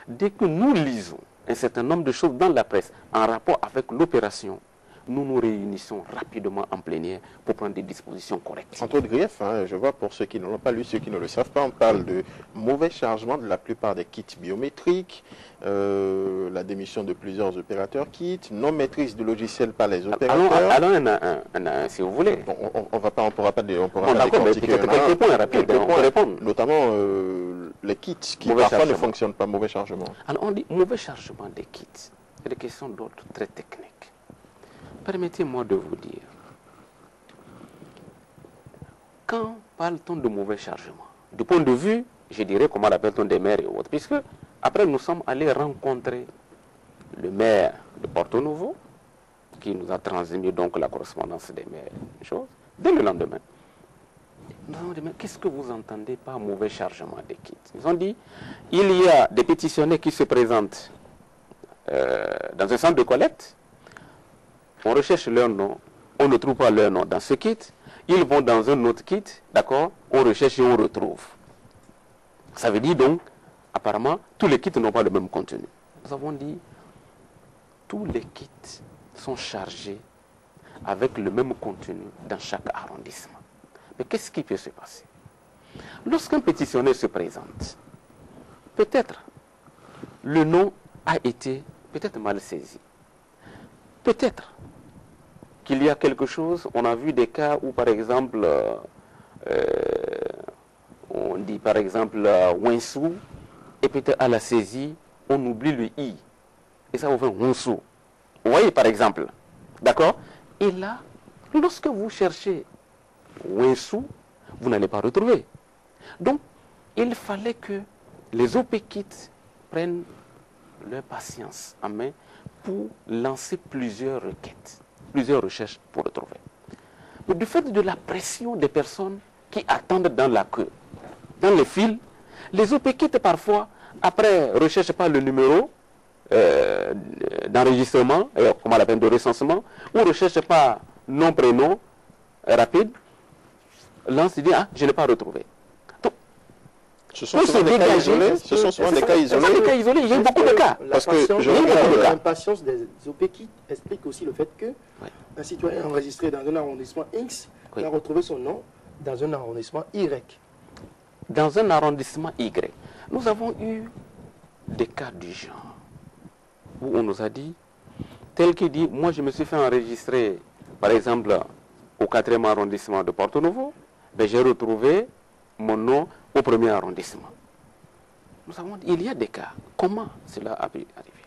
dès que nous lisons un certain nombre de choses dans la presse en rapport avec l'opération, nous nous réunissons rapidement en plénière pour prendre des dispositions correctes. Entre autres griefs, hein, je vois pour ceux qui ne l'ont pas lu, ceux qui ne le savent pas, on parle de mauvais chargement de la plupart des kits biométriques, la démission de plusieurs opérateurs kits, non-maîtrise du logiciel par les opérateurs. Allons un, si vous voulez. Bon, on pourra pas d'accord, mais peut-être quelques points rapides, on peut répondre. Notamment les kits qui parfois ne fonctionnent pas, mauvais chargement. Alors on dit mauvais chargement des kits. C'est des questions d'ordre très technique. Permettez-moi de vous dire, quand parle-t-on de mauvais chargement? Du point de vue, je dirais, comment l'appelle-t-on, des maires et autres, puisque après nous sommes allés rencontrer le maire de Porto-Novo, qui nous a transmis donc la correspondance des maires, dès le lendemain. Nous avons dit, mais qu'est-ce que vous entendez par mauvais chargement des kits? Ils ont dit, il y a des pétitionnaires qui se présentent dans un centre de collecte. On recherche leur nom, on ne trouve pas leur nom dans ce kit, ils vont dans un autre kit, d'accord, on recherche et on retrouve. Ça veut dire donc, apparemment, tous les kits n'ont pas le même contenu. Nous avons dit, tous les kits sont chargés avec le même contenu dans chaque arrondissement. Mais qu'est-ce qui peut se passer? Lorsqu'un pétitionnaire se présente, peut-être le nom a été peut-être mal saisi. Peut-être qu'il y a quelque chose, on a vu des cas où par exemple, on dit par exemple Winsou, et peut-être à la saisie, on oublie le I. Et ça vous fait Winsou. Vous voyez par exemple, d'accord? Et là, lorsque vous cherchez Winsou, vous n'allez pas retrouver. Donc, il fallait que les OPKit prennent leur patience en main pour lancer plusieurs requêtes, plusieurs recherches pour le trouver. Mais du fait de la pression des personnes qui attendent dans la queue, dans les fils, les OPKit parfois, après recherche par le numéro d'enregistrement, comment on l'appelle, de recensement, ou recherche par nom, prénom, rapide, lance et dit, ah, je ne l'ai pas retrouvé. Ce sont souvent des cas isolés. Ce sont souvent des cas isolés. Il y a beaucoup de cas. Parce que l'impatience des OPKit explique aussi le fait que un citoyen enregistré dans un arrondissement X a retrouvé son nom dans un arrondissement Y. Dans un arrondissement Y. Nous avons eu des cas du genre où on nous a dit, tel qui dit, moi je me suis fait enregistrer, par exemple, au 4e arrondissement de Porto-Novo, ben, j'ai retrouvé mon nom au 1er arrondissement. Nous savons, il y a des cas. Comment cela a pu arriver?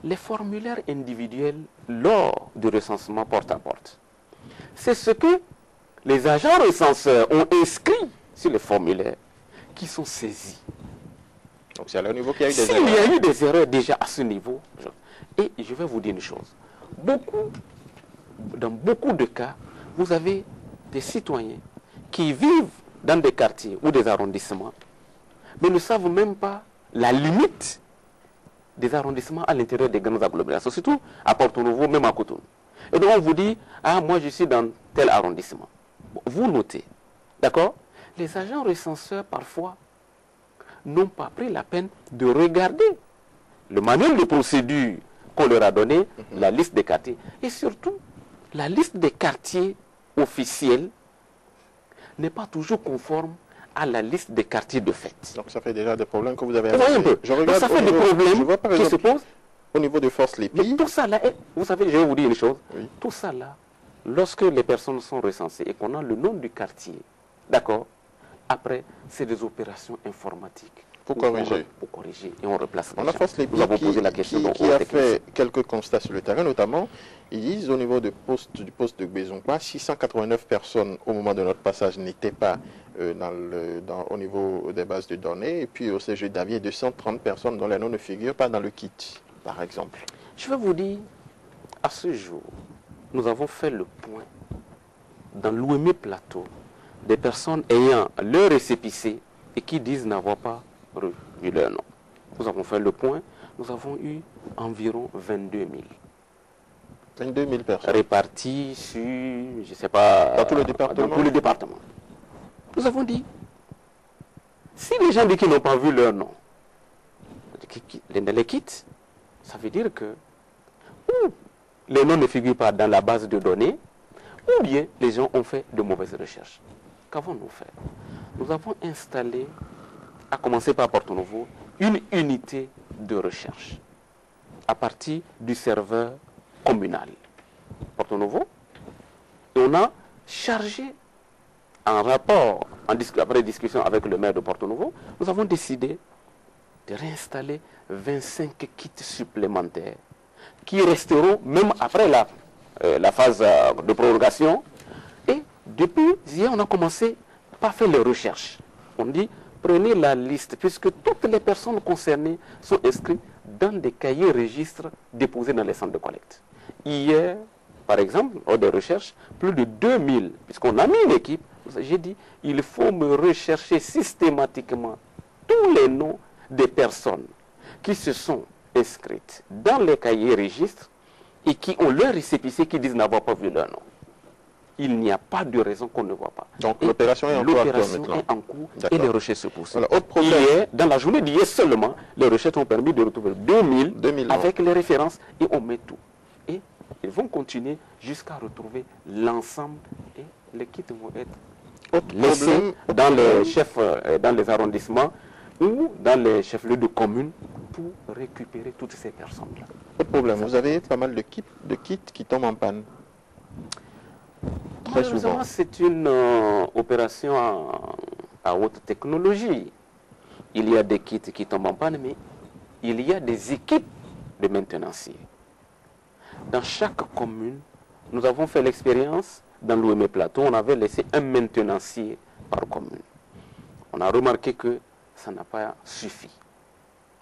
Les formulaires individuels lors du recensement porte à porte, c'est ce que les agents recenseurs ont inscrit sur les formulaires qui sont saisis. Donc c'est à leur niveau qu'il y a eu des erreurs. S'il y a eu des erreurs déjà à ce niveau, et je vais vous dire une chose, dans beaucoup de cas, vous avez des citoyens qui vivent dans des quartiers ou des arrondissements, mais ne savent même pas la limite des arrondissements à l'intérieur des grandes agglomérations, surtout à Porto-Novo, même à Cotonou. Et donc on vous dit, ah moi je suis dans tel arrondissement. Vous notez, d'accord? Les agents recenseurs parfois n'ont pas pris la peine de regarder le manuel de procédure qu'on leur a donné, la liste des quartiers, et surtout la liste des quartiers officiels n'est pas toujours conforme à la liste des quartiers de fait. Donc ça fait déjà des problèmes que vous avez... Vous voyez un peu. Donc ça fait des problèmes qui se posent. Au niveau de Force Lépi. Tout ça là, vous savez, je vais vous dire une chose. Oui. Tout ça là, lorsque les personnes sont recensées et qu'on a le nom du quartier, d'accord, après, c'est des opérations informatiques. Pour corriger. Pour corriger et on replace. On a Force Lépi qui a fait quelques constats sur le terrain, notamment, ils disent au niveau du poste de Bézoncois, 689 personnes au moment de notre passage n'étaient pas au niveau des bases de données, et puis au CG d'Avier, 230 personnes dont les noms ne figurent pas dans le kit, par exemple. Je vais vous dire, à ce jour, nous avons fait le point dans l'OME Plateau des personnes ayant leur récépissé et qui disent n'avoir pas revu leur nom. Nous avons fait le point, nous avons eu environ 22 000. 22 000 personnes. Réparties sur, je ne sais pas... Dans tout le département. Dans tout le département. Nous avons dit, si les gens disent qu'ils n'ont pas vu leur nom, les kits, ça veut dire que ou les noms ne figurent pas dans la base de données, ou bien les gens ont fait de mauvaises recherches. Qu'avons-nous fait? Nous avons installé, à commencer par Porto Novo, une unité de recherche à partir du serveur communal Porto Novo. Et on a chargé, en rapport, après discussion avec le maire de Porto Novo, nous avons décidé de réinstaller 25 kits supplémentaires qui resteront même après la phase de prorogation. Et depuis hier, on a commencé par faire les recherches. On dit, prenez la liste, puisque toutes les personnes concernées sont inscrites dans des cahiers registres déposés dans les centres de collecte. Hier, par exemple, lors des recherches, plus de 2000, puisqu'on a mis une équipe, j'ai dit, il faut me rechercher systématiquement tous les noms des personnes qui se sont inscrites dans les cahiers registres et qui ont leur récépissé qui disent n'avoir pas vu leur nom. Il n'y a pas de raison qu'on ne voit pas. Donc l'opération est en cours et les recherches se poursuivent. Voilà, hier, dans la journée d'hier seulement, les recherches ont permis de retrouver 2000 avec les références et on met tout. Et ils vont continuer jusqu'à retrouver l'ensemble et les kits vont être laissés dans les chefs, dans les arrondissements ou dans les chefs-lieux de communes pour récupérer toutes ces personnes-là. Autre problème, vous avez pas mal de kits qui tombent en panne. Très souvent. C'est une opération à haute technologie. Il y a des kits qui tombent en panne, mais il y a des équipes de maintenanciers. Dans chaque commune, nous avons fait l'expérience, dans l'OM Plateau, on avait laissé un maintenancier par commune. On a remarqué que ça n'a pas suffi,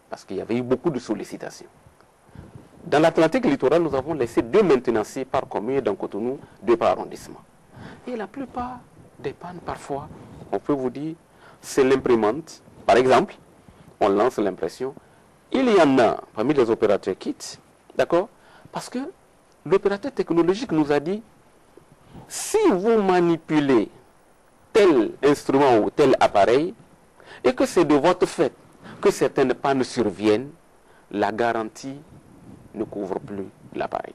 parce qu'il y avait eu beaucoup de sollicitations. Dans l'Atlantique littoral, nous avons laissé 2 maintenanciers par commune, dans Cotonou, 2 par arrondissement. Et la plupart des pannes, parfois, on peut vous dire, c'est l'imprimante. Par exemple, on lance l'impression. Il y en a parmi les opérateurs kits, d'accord? Parce que l'opérateur technologique nous a dit, si vous manipulez tel instrument ou tel appareil, et que c'est de votre fait que certaines pannes surviennent, la garantie ne couvre plus l'appareil.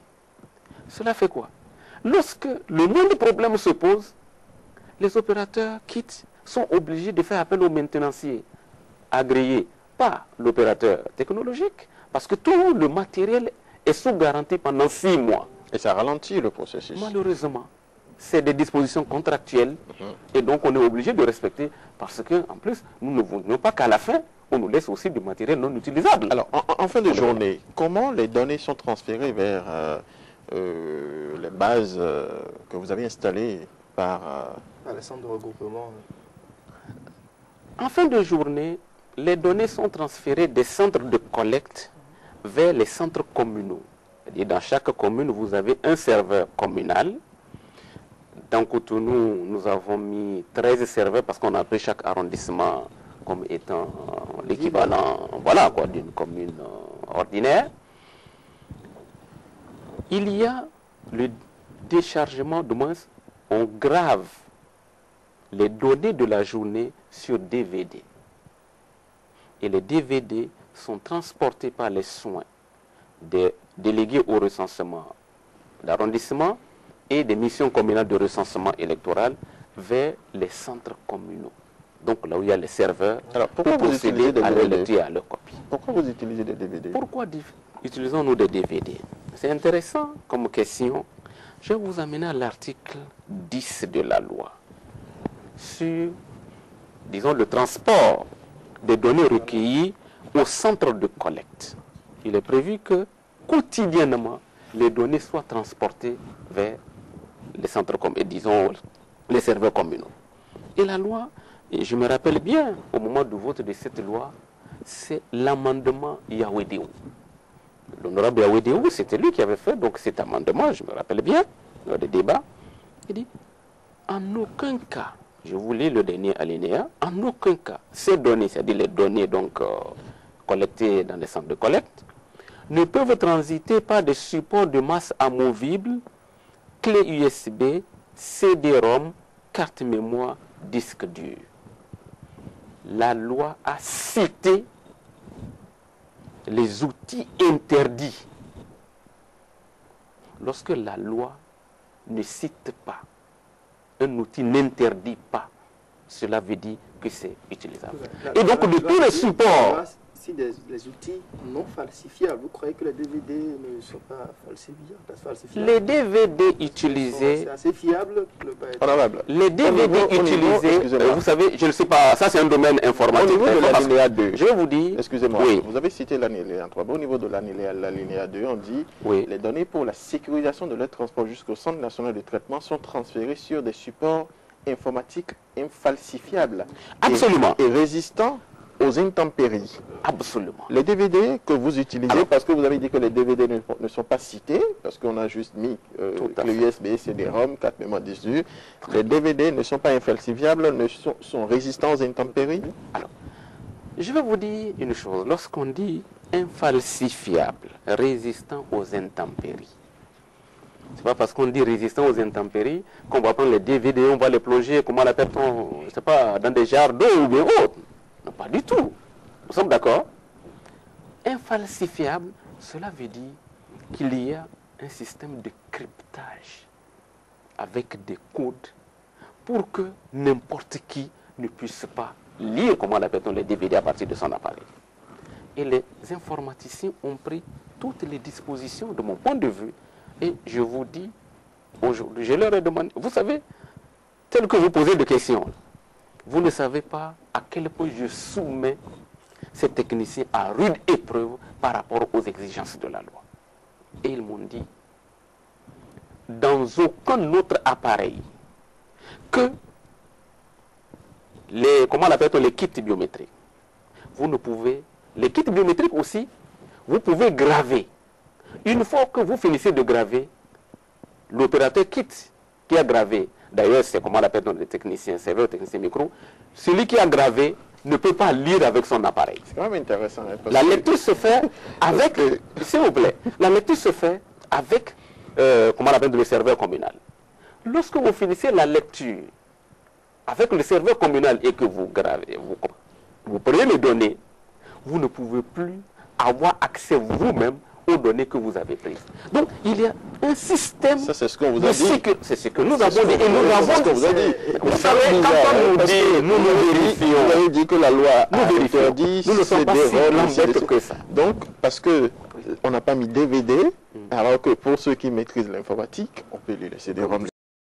Cela fait quoi? Lorsque le moindre problème se pose, les opérateurs kits sont obligés de faire appel aux maintenanciers agréés par l'opérateur technologique, parce que tout le matériel est sous garantie pendant 6 mois. Et ça ralentit le processus. Malheureusement, c'est des dispositions contractuelles et donc on est obligé de respecter, parce que en plus, nous ne voulons pas qu'à la fin, on nous laisse aussi du matériel non utilisable. Alors, en fin de journée, comment les données sont transférées vers les bases que vous avez installées par les centres de regroupement? En fin de journée, les données sont transférées des centres de collecte vers les centres communaux. C'est-à-dire, dans chaque commune, vous avez un serveur communal. Dans Cotonou, nous avons mis 13 serveurs parce qu'on a pris chaque arrondissement comme étant l'équivalent, voilà, quoi, d'une commune ordinaire. Il y a le déchargement, de moins, on grave les données de la journée sur DVD. Et les DVD sont transportés par les soins des délégués au recensement d'arrondissement et des missions communales de recensement électoral vers les centres communaux. Donc là où il y a les serveurs, alors, pourquoi pour vous procéder utilisez à leur DVD? lecture et à leur copie. Pourquoi vous utilisez des DVD? Pourquoi utilisons-nous des DVD? C'est intéressant comme question. Je vais vous amener à l'article 10 de la loi sur, disons, le transport des données recueillies au centre de collecte. Il est prévu que quotidiennement, les données soient transportées vers les centres communaux, disons, les serveurs communaux. Et la loi, et je me rappelle bien, au moment du vote de cette loi, c'est l'amendement Yahwedéo. L'honorable Yahwedéo, c'était lui qui avait fait donc cet amendement, je me rappelle bien, lors des débats. Il dit, en aucun cas, je vous lis le dernier alinéa, en aucun cas, ces données, c'est-à-dire les données donc collectées dans les centres de collecte, ne peuvent transiter par des supports de masse amovibles, clé USB, CD-ROM, carte mémoire, disque dur. La loi a cité les outils interdits. Lorsque la loi ne cite pas, un outil n'interdit pas, cela veut dire que c'est utilisable. Et donc de tous les supports... Si les outils non falsifiables, vous croyez que les DVD ne sont pas falsifiables? Les DVD utilisés... C'est assez fiable. Les DVD utilisés, vous savez, je ne sais pas, ça c'est un domaine informatique. Au niveau de l'alinéa 2, je vais vous dire... Excusez-moi, oui. Vous avez cité l'alinéa 3. Au niveau de l'alinéa 2, on dit oui. Les données pour la sécurisation de leur transport jusqu'au Centre national de traitement sont transférées sur des supports informatiques infalsifiables. Absolument. Et résistants aux intempéries. Absolument. Les DVD que vous utilisez, parce que vous avez dit que les DVD ne sont pas cités, parce qu'on a juste mis clé USB, CD-ROM, 4 mémoires 18, les DVD ne sont pas infalsifiables, sont résistants aux intempéries. Alors, je vais vous dire une chose. Lorsqu'on dit infalsifiable, résistant aux intempéries, c'est pas parce qu'on dit résistant aux intempéries qu'on va prendre les DVD, on va les plonger, comment l'appelle-t-on, je sais pas, dans des jarres d'eau ou bien autre. Non, pas du tout. Nous sommes d'accord? Infalsifiable, cela veut dire qu'il y a un système de cryptage avec des codes pour que n'importe qui ne puisse pas lire, comment l'appelle-t-on, les DVD à partir de son appareil. Et les informaticiens ont pris toutes les dispositions de mon point de vue. Et je vous dis, aujourd'hui, je leur ai demandé, vous savez, tel que vous posez des questions, vous ne savez pas à quel point je soumets ces techniciens à rude épreuve par rapport aux exigences de la loi. Et ils m'ont dit, dans aucun autre appareil que les, comment l'appelle-t-on, les kits biométriques, vous ne pouvez, les kits biométriques aussi, vous pouvez graver. Une fois que vous finissez de graver, l'opérateur quitte qui a gravé, d'ailleurs c'est comment on appelle les techniciens serveurs, techniciens micro, celui qui a gravé ne peut pas lire avec son appareil. C'est quand même intéressant. Hein, la lecture se fait avec, s'il vous plaît, la lecture se fait avec, comment on appelle le serveur communal. Lorsque vous finissez la lecture avec le serveur communal et que vous gravez, vous prenez les données, vous ne pouvez plus avoir accès vous-même aux données que vous avez prises. Donc, il y a un système... Ça, c'est ce qu'on vous a dit. C'est ce que nous avons dit. Et nous avons... ce qu'on vous a dit. Vous savez, quand on nous dit, nous vérifions. Vous avez dit que la loi a interdit nous ne sommes pas si lambêtes que ça. Donc, parce que on n'a pas mis DVD, alors que pour ceux qui maîtrisent l'informatique, on peut lui laisser des ROM.